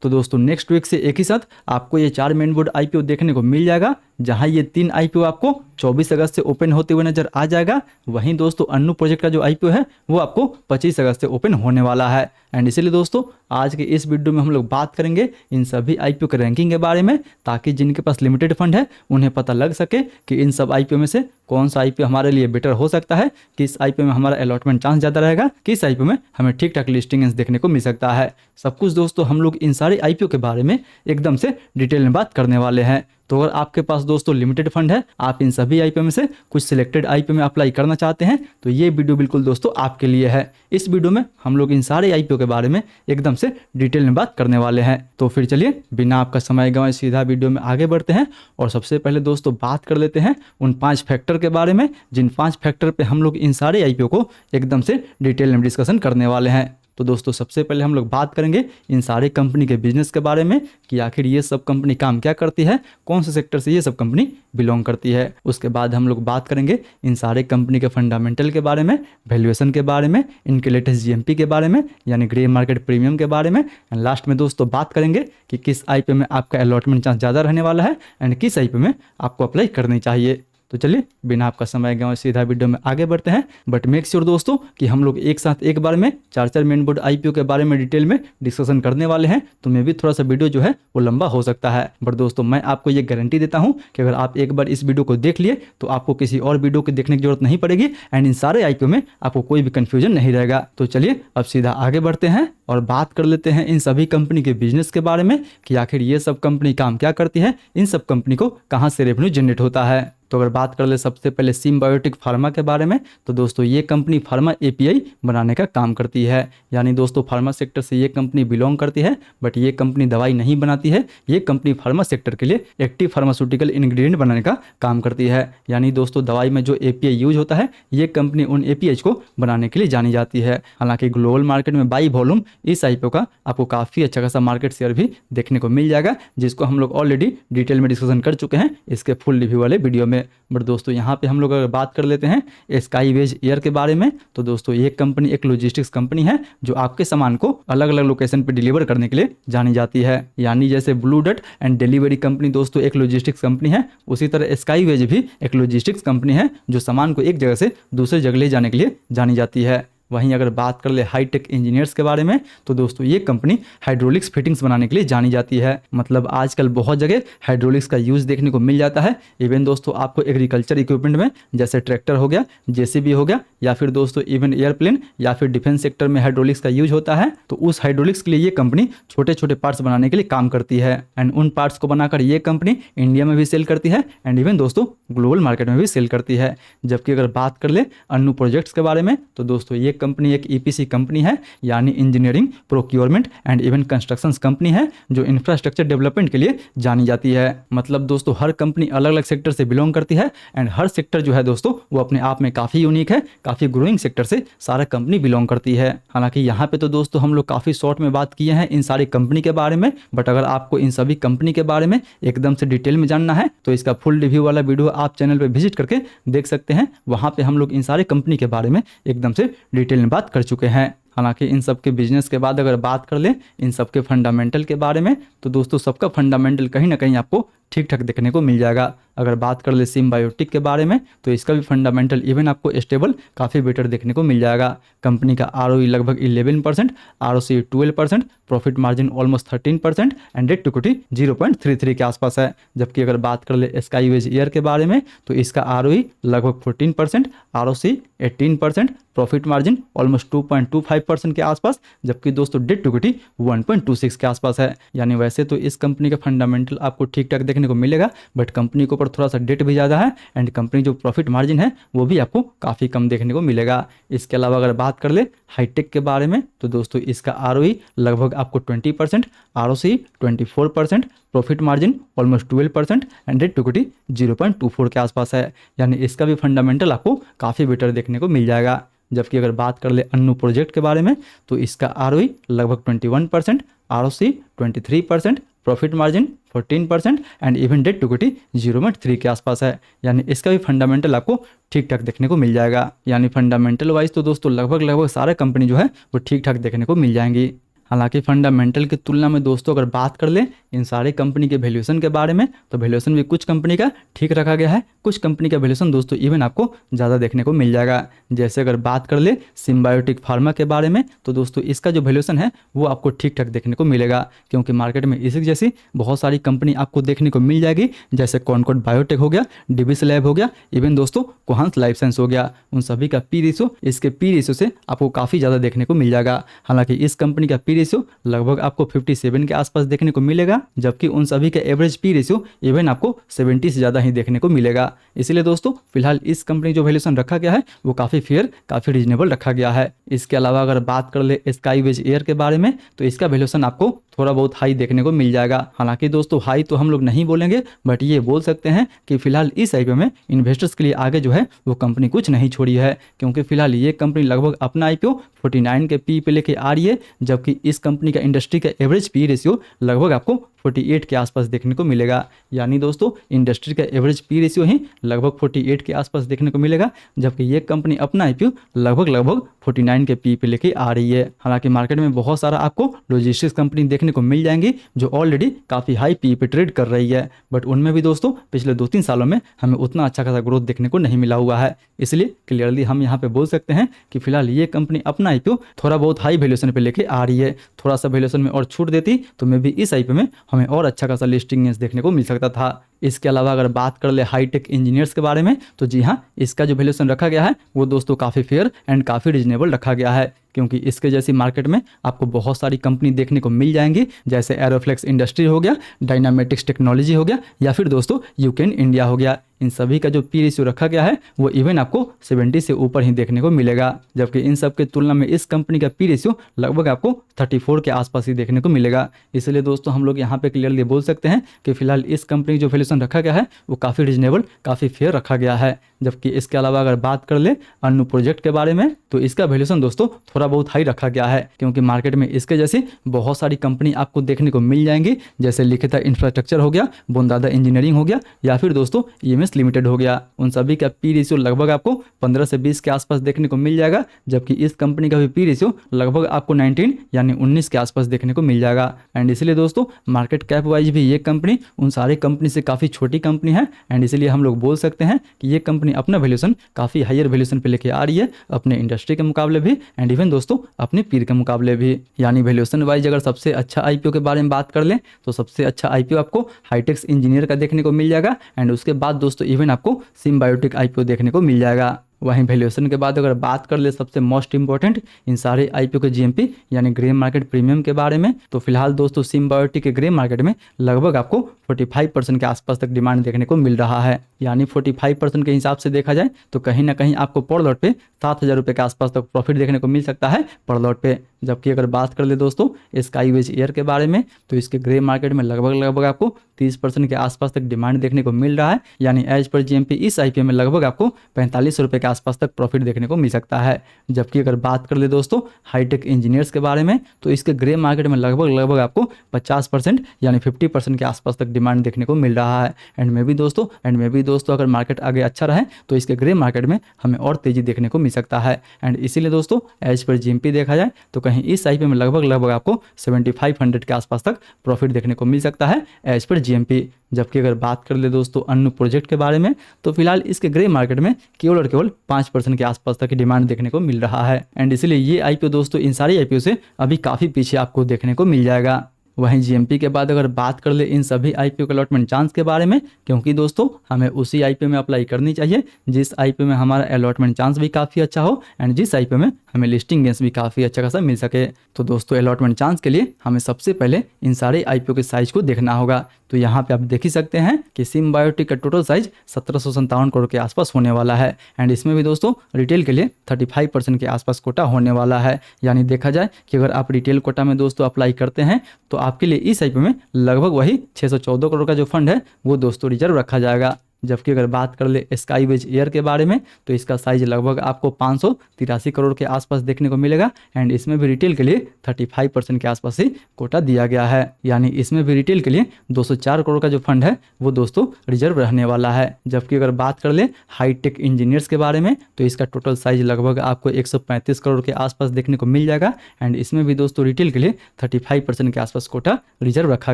तो दोस्तों next week से एक ही साथ आपको ये 4 मेन बोर्ड आईपीओ देखने को मिल जाएगा, जहां ये 3 आईपीओ आपको 24 अगस्त से ओपन होते हुए नजर आ जाएगा। वहीं दोस्तों अन्नू प्रोजेक्ट का जो आईपीओ है वो आपको 25 अगस्त से ओपन होने वाला है। एंड इसीलिए दोस्तों आज के इस वीडियो में हम लोग बात करेंगे इन सभी आईपीओ के रैंकिंग के बारे में, ताकि जिनके पास लिमिटेड फंड है उन्हें पता लग सके कि इन सब आईपीओ में से कौन सा आईपीओ हमारे लिए बेटर हो सकता है, किस आईपीओ में हमारा अलॉटमेंट चांस ज़्यादा रहेगा, किस आईपीओ में हमें ठीक ठाक लिस्टिंग देखने को मिल सकता है। सब कुछ दोस्तों हम लोग इन सारे आईपीओ के बारे में एकदम से डिटेल में बात करने वाले हैं। तो अगर आपके पास दोस्तों लिमिटेड फंड है, आप इन सभी आईपीओ में से कुछ सिलेक्टेड आईपीओ में अप्लाई करना चाहते हैं, तो ये वीडियो बिल्कुल दोस्तों आपके लिए है। इस वीडियो में हम लोग इन सारे आईपीओ के बारे में एकदम से डिटेल में बात करने वाले हैं। तो फिर चलिए बिना आपका समय गंवाए सीधा वीडियो में आगे बढ़ते हैं और सबसे पहले दोस्तों बात कर लेते हैं उन 5 फैक्टर के बारे में, जिन 5 फैक्टर पे हम लोग इन सारे आईपीओ को एकदम से डिटेल में डिस्कशन करने वाले हैं। तो दोस्तों सबसे पहले हम लोग बात करेंगे इन सारे कंपनी के बिजनेस के बारे में कि आखिर ये सब कंपनी काम क्या करती है, कौन से सेक्टर से ये सब कंपनी बिलोंग करती है। उसके बाद हम लोग बात करेंगे इन सारे कंपनी के फंडामेंटल के बारे में, वैल्यूएशन के बारे में, इनके लेटेस्ट जीएमपी के बारे में यानी ग्रे मार्केट प्रीमियम के बारे में। एंड लास्ट में दोस्तों बात करेंगे कि किस आईपीओ में आपका अलॉटमेंट चांस ज़्यादा रहने वाला है एंड किस आईपीओ में आपको अप्लाई करनी चाहिए। तो चलिए बिना आपका समय गंवाए सीधा वीडियो में आगे बढ़ते हैं। बट मेक श्योर दोस्तों कि हम लोग एक साथ एक बार में 4 मेन बोर्ड आईपीओ के बारे में डिटेल में डिस्कशन करने वाले हैं, तो मैं भी थोड़ा सा वीडियो जो है वो लंबा हो सकता है। बट दोस्तों मैं आपको ये गारंटी देता हूं कि अगर आप एक बार इस वीडियो को देख लिए तो आपको किसी और वीडियो को देखने की जरूरत नहीं पड़ेगी एंड इन सारे आईपीओ में आपको कोई भी कंफ्यूजन नहीं रहेगा। तो चलिए अब सीधा आगे बढ़ते हैं और बात कर लेते हैं इन सभी कंपनी के बिजनेस के बारे में कि आखिर ये सब कंपनी काम क्या करती है, इन सब कंपनी को कहाँ से रेवेन्यू जनरेट होता है। तो अगर बात कर ले सबसे पहले सिम्बायोटिक फार्मा के बारे में, तो दोस्तों ये कंपनी फार्मा एपीआई बनाने का काम करती है। यानी दोस्तों फार्मा सेक्टर से ये कंपनी बिलोंग करती है, बट ये कंपनी दवाई नहीं बनाती है। ये कंपनी फार्मा सेक्टर के लिए एक्टिव फार्मास्यूटिकल इंग्रेडिएंट बनाने का काम करती है। यानी दोस्तों दवाई में जो एपीआई यूज होता है, ये कंपनी उन एपीआई को बनाने के लिए जानी जाती है। हालांकि ग्लोबल मार्केट में बाई वॉल्यूम इस आईपीओ का आपको काफ़ी अच्छा खासा मार्केट शेयर भी देखने को मिल जाएगा, जिसको हम लोग ऑलरेडी डिटेल में डिस्कशन कर चुके हैं इसके फुल रिव्यू वाले वीडियो में। बट दोस्तों यहाँ पे हम लोग अगर बात कर लेते हैं स्काईवेज एयर के बारे में, तो दोस्तों ये कंपनी एक लॉजिस्टिक्स कंपनी है जो आपके सामान को अलग अलग लोकेशन पे डिलीवर करने के लिए जानी जाती है। यानी जैसे blue dirt and delivery company दोस्तों एक लॉजिस्टिक्स कंपनी है, उसी तरह स्काईवेज भी एक लॉजिस्टिक्स कंपनी है जो सामान को एक जगह से दूसरी जगह ले जाने के लिए जानी जाती है। वहीं अगर बात कर ले हाईटेक इंजीनियर्स के बारे में, तो दोस्तों ये कंपनी हाइड्रोलिक्स फिटिंग्स बनाने के लिए जानी जाती है। मतलब आजकल बहुत जगह हाइड्रोलिक्स का यूज़ देखने को मिल जाता है। इवन दोस्तों आपको एग्रीकल्चर इक्विपमेंट में जैसे ट्रैक्टर हो गया, जेसीबी हो गया, या फिर दोस्तों इवन एयरप्लेन या फिर डिफेंस सेक्टर में हाइड्रोलिक्स का यूज होता है। तो उस हाइड्रोलिक्स के लिए ये कंपनी छोटे छोटे पार्ट्स बनाने के लिए काम करती है एंड उन पार्ट्स को बनाकर ये कंपनी इंडिया में भी सेल करती है एंड इवन दोस्तों ग्लोबल मार्केट में भी सेल करती है। जबकि अगर बात कर ले अन्नू प्रोजेक्ट्स के बारे में, तो दोस्तों ये कंपनी एक ईपीसी कंपनी है, यानी engineering procurement and even construction company है जो इंफ्रास्ट्रक्चर डेवलपमेंट के लिए जानी जाती है। मतलब दोस्तों हर कंपनी अलग अलग सेक्टर से बिलोंग करती है एंड हर सेक्टर जो है दोस्तों वो अपने आप में काफ़ी यूनिक है, काफ़ी ग्रोइंग सेक्टर से सारा कंपनी बिलोंग करती है। हालांकि यहाँ पे तो दोस्तों हम लोग काफ़ी शॉर्ट में बात किए हैं इन सारी कंपनी के बारे में, बट अगर आपको इन सभी कंपनी के बारे में एकदम से डिटेल में जानना है तो इसका फुल रिव्यू वाला वीडियो आप चैनल पर विजिट करके देख सकते हैं। वहाँ पे हम लोग इन सारे कंपनी के बारे में एकदम से डिटेल में बात कर चुके हैं। हालांकि इन सब के बिजनेस के बाद अगर बात कर लें इन सब के फंडामेंटल के बारे में, तो दोस्तों सबका फंडामेंटल कहीं ना कहीं आपको ठीक ठाक देखने को मिल जाएगा। अगर बात कर ले सिम्बायोटिक के बारे में, तो इसका भी फंडामेंटल इवन आपको स्टेबल काफ़ी बेटर देखने को मिल जाएगा। कंपनी का आरओई लगभग 11%, ROC 12%, profit margin almost 13% and debt to equity 0.33 के आसपास है। जबकि अगर बात कर ले स्काईवेज एयर के बारे में, तो इसका आरओई लगभग 14%, आरओसी 18%, प्रॉफिट मार्जिन ऑलमोस्ट 2.25% के आसपास, जबकि दोस्तों डेट टू इक्विटी 1.26 के आसपास है। यानी वैसे तो इस कंपनी का फंडामेंटल आपको ठीक ठाक देखने को मिलेगा, बट कंपनी के ऊपर थोड़ा सा डेट भी ज़्यादा है एंड कंपनी जो प्रॉफिट मार्जिन है वो भी आपको काफ़ी कम देखने को मिलेगा। इसके अलावा अगर बात कर ले हाईटेक के बारे में, तो दोस्तों इसका आरओई लगभग आपको 20%, ROC 24%, profit margin almost 12% and debt to equity 0.24 के आसपास है। यानी इसका भी फंडामेंटल आपको काफ़ी बेटर देखने को मिल जाएगा। जबकि अगर बात कर ले अन्नू प्रोजेक्ट के बारे में, तो इसका आरओई लगभग 21%, ROC 23%, profit margin 14% and even debt to equity 0.3 के आसपास है। यानी इसका भी फंडामेंटल आपको ठीक ठाक देखने को मिल जाएगा। यानी फंडामेंटल वाइज तो दोस्तों लगभग सारे कंपनी जो है वो ठीक ठाक देखने को मिल जाएंगी। हालांकि फंडामेंटल की तुलना में दोस्तों अगर बात कर ले इन सारे कंपनी के वैल्यूएशन के बारे में, तो वैल्यूएशन भी कुछ कंपनी का ठीक रखा गया है, कुछ कंपनी का वैल्यूएशन दोस्तों इवन आपको ज़्यादा देखने को मिल जाएगा। जैसे अगर बात कर ले सिम्बायोटिक फार्मा के बारे में, तो दोस्तों इसका जो वैल्यूएशन है वो आपको ठीक ठाक देखने को मिलेगा, क्योंकि मार्केट में इसी जैसी बहुत सारी कंपनी आपको देखने को मिल जाएगी, जैसे कॉनकॉर्ड बायोटेक हो गया, डिविस लैब हो गया, इवन दोस्तों कोहांस लाइफ साइंस हो गया। उन सभी का पी रेशियो इसके पी रेशियो से आपको काफ़ी ज़्यादा देखने को मिल जाएगा। हालांकि इस कंपनी का पी रेशियो लगभग आपको 57 के आसपास देखने को मिलेगा, जबकि उन सभी का एवरेज पी रेशियो इवन आपको 70 से ज़्यादा ही देखने को मिलेगा। इसलिए दोस्तों फिलहाल इस कंपनी जो वैल्यूएशन रखा गया है वो काफ़ी फेयर, काफ़ी रीजनेबल रखा गया है। इसके अलावा अगर बात कर ले स्काईवेज एयर के बारे में, तो इसका वैल्यूएशन आपको थोड़ा बहुत हाई देखने को मिल जाएगा। हालांकि दोस्तों हाई तो हम लोग नहीं बोलेंगे, बट ये बोल सकते हैं कि फिलहाल इस आईपीओ में इन्वेस्टर्स के लिए आगे जो है वो कंपनी कुछ नहीं छोड़ी है, क्योंकि फिलहाल ये कंपनी लगभग अपना आईपीओ 49 के पी पे लेके आ रही है, जबकि इस कंपनी का इंडस्ट्री का एवरेज पी रेशियो लगभग आपको 48 के आसपास देखने को मिलेगा। यानी दोस्तों इंडस्ट्री का एवरेज पी रेशियो ही लगभग 48 के आसपास देखने को मिलेगा, जबकि ये कंपनी अपना आईपीओ लगभग 49 के पी पे लेके आ रही है। हालांकि मार्केट में बहुत सारा आपको लॉजिस्टिक्स कंपनी देखने को मिल जाएंगी जो ऑलरेडी काफ़ी हाई पी पे ट्रेड कर रही है, बट उनमें भी दोस्तों पिछले 2-3 सालों में हमें उतना अच्छा खासा ग्रोथ देखने को नहीं मिला हुआ है। इसलिए क्लियरली हम यहाँ पे बोल सकते हैं कि फिलहाल ये कंपनी अपना आईपीओ थोड़ा बहुत हाई वैल्यूएशन पे लेके आ रही है। थोड़ा सा वैल्यूएशन में और छूट देती तो मे भी इस आईपीओ में हमें और अच्छा खासा लिस्टिंग देखने को मिल सकता था। इसके अलावा अगर बात कर ले हाईटेक इंजीनियर्स के बारे में, तो जी हाँ, इसका जो वैल्यूएशन रखा गया है वो दोस्तों काफ़ी फेयर एंड काफ़ी रीजनेबल रखा गया है, क्योंकि इसके जैसी मार्केट में आपको बहुत सारी कंपनी देखने को मिल जाएंगी, जैसे एरोफ्लेक्स इंडस्ट्री हो गया, डायनामेटिक्स टेक्नोलॉजी हो गया, या फिर दोस्तों यूकेन इंडिया हो गया। इन सभी का जो पी रेशियो रखा गया है वो इवन आपको 70 से ऊपर ही देखने को मिलेगा, जबकि इन सब के तुलना में इस कंपनी का पी रेशियो लगभग आपको 34 के आसपास ही देखने को मिलेगा। इसलिए दोस्तों हम लोग यहाँ पे क्लियरली बोल सकते हैं कि फिलहाल इस कंपनी जो वैल्यूएशन रखा गया है वो काफ़ी रीजनेबल, काफ़ी फेयर रखा गया है। जबकि इसके अलावा अगर बात कर ले अन्नू प्रोजेक्ट के बारे में, तो इसका वैल्यूएशन दोस्तों थोड़ा बहुत हाई रखा गया है, क्योंकि मार्केट में इसके जैसी बहुत सारी कंपनी आपको देखने को मिल जाएंगी, जैसे लिखिता इंफ्रास्ट्रक्चर हो गया, बोंदादा इंजीनियरिंग हो गया, या फिर दोस्तों ईएमएस लिमिटेड हो गया। उन सभी का पी रेशियो लगभग आपको 15 से 20 के आसपास देखने को मिल जाएगा, जबकि इस कंपनी का भी पी रेशियो लगभग आपको 19 यानी 19 के आसपास देखने को मिल जाएगा। एंड इसलिए दोस्तों मार्केट कैप वाइज भी ये कंपनी उन सारी कंपनी से काफ़ी छोटी कंपनी है, एंड इसलिए हम लोग बोल सकते हैं कि ये कंपनी अपना वैल्यूएशन काफ़ी हायर वैल्यूएशन पे लेके आ रही है, अपने इंडस्ट्री के मुकाबले भी एंड इवन दोस्तों अपने पीर के मुकाबले भी। यानी वैल्यूएशन वाइज अगर सबसे अच्छा आईपीओ के बारे में बात कर लें, तो सबसे अच्छा आईपीओ आपको हाईटेक्स इंजीनियर का देखने को मिल जाएगा, एंड उसके बाद दोस्तों इवन आपको सिम्बायोटिक आईपीओ देखने को मिल जाएगा। वहीं वैल्यूएशन के बाद अगर बात कर ले सबसे मोस्ट इंपॉर्टेंट इन सारे आईपीओ के जीएमपी यानी ग्रे मार्केट प्रीमियम के बारे में, तो फिलहाल दोस्तों सिम्बायोटिक के ग्रे मार्केट में लगभग आपको 45% के आसपास तक डिमांड देखने को मिल रहा है। यानी 45% के हिसाब से देखा जाए तो कहीं ना कहीं आपको पर लॉट पे 7,000 रुपये के आसपास तक प्रॉफिट देखने को मिल सकता है पर लॉट पे। जबकि अगर बात कर ले दोस्तों स्काईवेज एयर के बारे में, तो इसके ग्रे मार्केट में लगभग आपको 30% के आसपास तक डिमांड देखने को मिल रहा है। यानी एज पर जीएमपी इस आईपीओ में लगभग आपको 45 रुपये के आसपास तक प्रॉफिट देखने को मिल सकता है। जबकि अगर बात कर ले दोस्तों हाईटेक इंजीनियर्स के बारे में, तो इसके ग्रे मार्केट में लगभग आपको 50% यानी 50% के आसपास तक डिमांड देखने को मिल रहा है। एंड में भी दोस्तों अगर मार्केट आगे अच्छा रहे तो इसके ग्रे मार्केट में हमें और तेजी देखने को मिल सकता है। एंड इसीलिए दोस्तों एज पर जीएमपी देखा जाए तो कहीं इस आईपीओ में लगभग आपको 7500 के आसपास तक प्रॉफिट देखने को मिल सकता है एज पर जीएमपी। जबकि अगर बात कर ले दोस्तों अन्नू प्रोजेक्ट के बारे में, तो फिलहाल इसके ग्रे मार्केट में केवल और केवल 5% के आसपास तक की डिमांड देखने को मिल रहा है। एंड इसलिए ये आईपीओ दोस्तों इन सारी आईपीओ से अभी काफ़ी पीछे आपको देखने को मिल जाएगा। वहीं जीएमपी के बाद अगर बात कर ले इन सभी आईपीओ के अलॉटमेंट चांस के बारे में, क्योंकि दोस्तों हमें उसी आईपीओ में अप्लाई करनी चाहिए जिस आईपीओ में हमारा अलॉटमेंट चांस भी काफ़ी अच्छा हो एंड जिस आईपीओ में हमें लिस्टिंग गेंस भी काफ़ी अच्छा खासा मिल सके। तो दोस्तों अलॉटमेंट चांस के लिए हमें सबसे पहले इन सारे आईपीओ के साइज को देखना होगा। तो यहाँ पे आप देख ही सकते हैं कि सिम्बायोटिक का टोटल साइज 1757 करोड़ के आसपास होने वाला है। एंड इसमें भी दोस्तों रिटेल के लिए 35% के आसपास कोटा होने वाला है। यानी देखा जाए कि अगर आप रिटेल कोटा में दोस्तों अप्लाई करते हैं तो आपके लिए इस आईपीओ में लगभग वही 614 करोड़ का जो फंड है वो दोस्तों रिजर्व रखा जाएगा। जबकि अगर बात कर ले स्काईवेज एयर के बारे में तो इसका साइज लगभग आपको 583 करोड़ के आसपास देखने को मिलेगा एंड इसमें भी रिटेल के लिए 35% के आसपास ही कोटा दिया गया है। यानी इसमें भी रिटेल के लिए 204 करोड़ का जो फंड है वो दोस्तों रिजर्व रहने वाला है। जबकि अगर बात कर ले हाईटेक इंजीनियर्स के बारे में तो इसका टोटल साइज लगभग आपको 135 करोड़ के आसपास देखने को मिल जाएगा एंड इसमें भी दोस्तों रिटेल के लिए 35% के आसपास कोटा रिजर्व रखा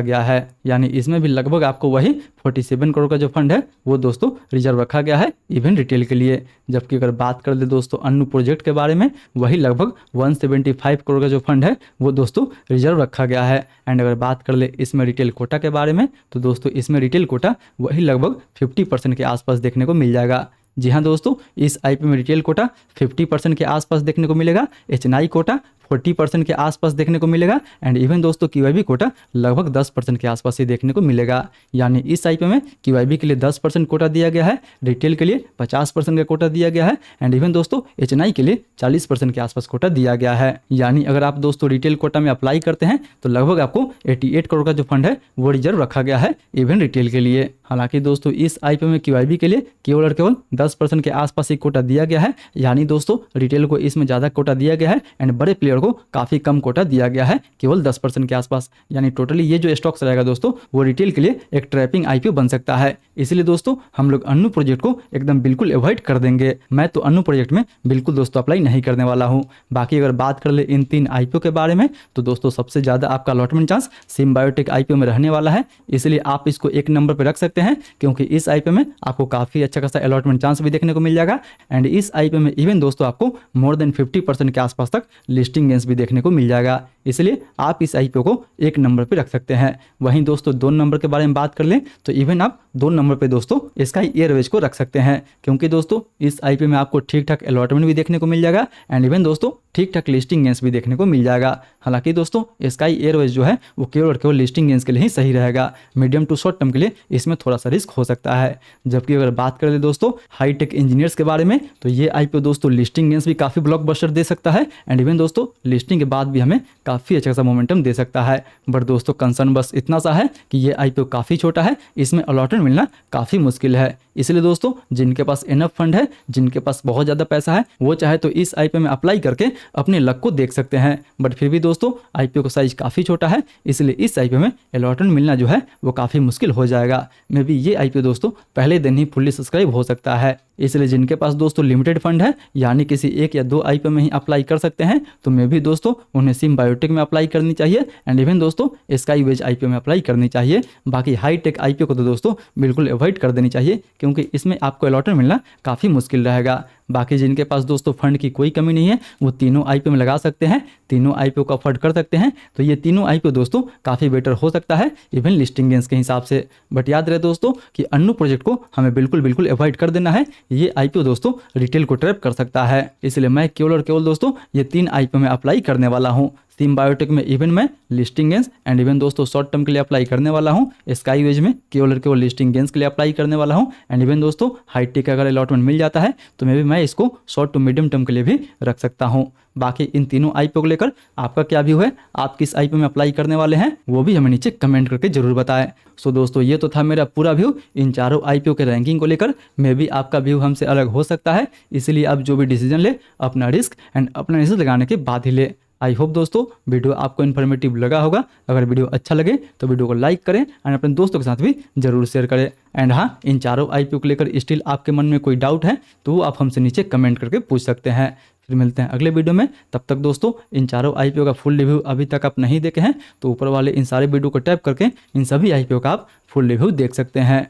गया है। यानी इसमें भी लगभग आपको वही 47 करोड़ का जो फंड है वो दोस्तों रिजर्व रखा गया है इवन रिटेल के लिए। जबकि अगर बात कर ले दोस्तों अन्नू प्रोजेक्ट के बारे में वही लगभग 175 करोड़ का जो फंड है वो दोस्तों रिजर्व रखा गया है। एंड अगर बात कर ले इसमें रिटेल कोटा के बारे में तो दोस्तों इसमें रिटेल कोटा वही लगभग 50% के आसपास देखने को मिल जाएगा। जी हाँ दोस्तों, इस आईपीओ में रिटेल कोटा 50% के आसपास देखने को मिलेगा, एचएनआई कोटा 40% के आसपास देखने को मिलेगा एंड इवन दोस्तों क्यूआईबी कोटा लगभग 10% के आसपास ही देखने को मिलेगा। यानी इस आईपीओ में क्यूआईबी के लिए 10% कोटा दिया गया है, रिटेल के लिए 50% का कोटा दिया गया है एंड इवन दोस्तों एचएनआई के लिए 40% के आसपास कोटा दिया गया है। यानी अगर आप दोस्तों रिटेल कोटा में अप्लाई करते हैं तो लगभग आपको 88 करोड़ का जो फंड है वो रिजर्व रखा गया है इवन रिटेल के लिए। हालांकि दोस्तों इस आईपीओ में क्यूआईबी के लिए केवल और केवल 10% के आसपास ही कोटा दिया गया है। यानी दोस्तों रिटेल को इसमें ज़्यादा कोटा दिया गया है एंड बड़े प्लेयर को काफ़ी कम कोटा दिया गया है, केवल 10% के आसपास। यानी टोटली ये जो स्टॉक्स रहेगा दोस्तों वो रिटेल के लिए एक ट्रैपिंग आईपीओ बन सकता है। इसलिए दोस्तों हम लोग अन्नू प्रोजेक्ट को एकदम बिल्कुल अवॉइड कर देंगे। मैं तो अन्नू प्रोजेक्ट में बिल्कुल दोस्तों अप्लाई नहीं करने वाला हूँ। बाकी अगर बात कर ले इन 3 आईपीओ के बारे में तो दोस्तों सबसे ज़्यादा आपका अलॉटमेंट चांस सिम्बायोटेक आईपीओ में रहने वाला है, इसलिए आप इसको 1 नंबर पर रख सकते हैं क्योंकि इस आईपीओ में आपको काफ़ी अच्छा खासा अलॉटमेंट चांस भी देखने को मिल जाएगा एंड इस आईपीओ में इवन दोस्तों आपको मोर देन 50% के आसपास तक लिस्टिंग गेंस भी देखने को मिल जाएगा। इसलिए आप इस आईपीओ को 1 नंबर पे रख सकते हैं। वहीं दोस्तों 2 नंबर के बारे में बात कर लें तो इवन आप 2 नंबर पे दोस्तों स्काई एयरवेज को रख सकते हैं क्योंकि दोस्तों इस आईपीओ में आपको ठीक ठाक अलॉटमेंट भी देखने को मिल जाएगा एंड इवन दोस्तों ठीक ठाक लिस्टिंग गेंस भी देखने को मिल जाएगा। हालांकि दोस्तों स्काई एयरवेज जो है वो केवल और केवल लिस्टिंग गेंस के लिए ही सही रहेगा, मीडियम टू शॉर्ट टर्म के लिए इसमें थोड़ा सा रिस्क हो सकता है। जबकि अगर बात करें दोस्तों हाईटेक इंजीनियर्स के बारे में तो ये आईपीओ दोस्तों लिस्टिंग गेंस भी काफ़ी ब्लॉकबस्टर दे सकता है एंड इवन दोस्तों लिस्टिंग के बाद भी हमें काफ़ी अच्छा सा मोमेंटम दे सकता है। बट दोस्तों कंसर्न बस इतना सा है कि ये आईपीओ काफ़ी छोटा है, इसमें अलॉटमेंट मिलना काफ़ी मुश्किल है। इसलिए दोस्तों जिनके पास इनफ फंड है, जिनके पास बहुत ज़्यादा पैसा है, वो चाहे तो इस आईपीओ में अप्लाई करके अपने लक को देख सकते हैं। बट फिर भी दोस्तों आईपीओ का साइज काफ़ी छोटा है, इसलिए इस आईपीओ में अलॉटमेंट मिलना जो है वो काफ़ी मुश्किल हो जाएगा। मे बी ये आईपीओ दोस्तों पहले दिन ही फुल्ली सब्सक्राइब हो सकता है। इसलिए जिनके पास दोस्तों लिमिटेड फंड है यानी किसी 1 या 2 आईपीओ में ही अप्लाई कर सकते हैं तो मे भी दोस्तों उन्हें सिम्बायोटेक में अप्लाई करनी चाहिए एंड इवन दोस्तों स्काईवेज आईपीओ में अप्लाई करनी चाहिए। बाकी हाईटेक आईपीओ को तो दोस्तों बिल्कुल अवॉइड कर देनी चाहिए क्योंकि इसमें आपको अलॉटमेंट मिलना काफ़ी मुश्किल रहेगा। बाकी जिनके पास दोस्तों फंड की कोई कमी नहीं है वो तीनों आईपीओ में लगा सकते हैं, तीनों आईपीओ को अफोर्ड कर सकते हैं, तो ये तीनों आईपीओ दोस्तों काफ़ी बेटर हो सकता है इवन लिस्टिंग गेंस के हिसाब से। बट याद रहे दोस्तों कि अन्नू प्रोजेक्ट को हमें बिल्कुल अवॉइड कर देना है। ये आईपीओ दोस्तों रिटेल को ट्रैप कर सकता है, इसलिए मैं केवल और केवल दोस्तों ये 3 आईपीओ में अप्लाई करने वाला हूँ। सिम्बायोटेक में इवन मैं लिस्टिंग गेंस एंड इवन दोस्तों शॉर्ट टर्म के लिए अप्लाई करने वाला हूँ, स्काईवेज में केवल और केवल लिस्टिंग गेंस के लिए अप्लाई करने वाला हूँ एंड इवन दोस्तों हाईटेक अगर अलॉटमेंट मिल जाता है तो मैं इसको शॉर्ट टू मीडियम टर्म के लिए भी रख सकता हूँ। बाकी इन तीनों आईपीओ को लेकर आपका क्या व्यू है, आप किस आईपीओ में अप्लाई करने वाले हैं वो भी हमें नीचे कमेंट करके जरूर बताएं। सो दोस्तों ये तो था मेरा पूरा व्यू इन चारों आईपीओ के रैंकिंग को लेकर। मे भी आपका व्यू हमसे अलग हो सकता है, इसलिए आप जो भी डिसीजन ले अपना रिस्क एंड अपना रिस्क लगाने के बाद ही ले। आई होप दोस्तों वीडियो आपको इन्फॉर्मेटिव लगा होगा। अगर वीडियो अच्छा लगे तो वीडियो को लाइक करें एंड अपने दोस्तों के साथ भी जरूर शेयर करें। एंड हाँ, इन चारों आईपीओ को लेकर स्टिल आपके मन में कोई डाउट है तो वो आप हमसे नीचे कमेंट करके पूछ सकते हैं। फिर मिलते हैं अगले वीडियो में, तब तक दोस्तों इन चारों आईपीओ का फुल रिव्यू अभी तक आप नहीं देखे हैं तो ऊपर वाले इन सारे वीडियो को टैप करके इन सभी आईपीओ का आप फुल रिव्यू देख सकते हैं।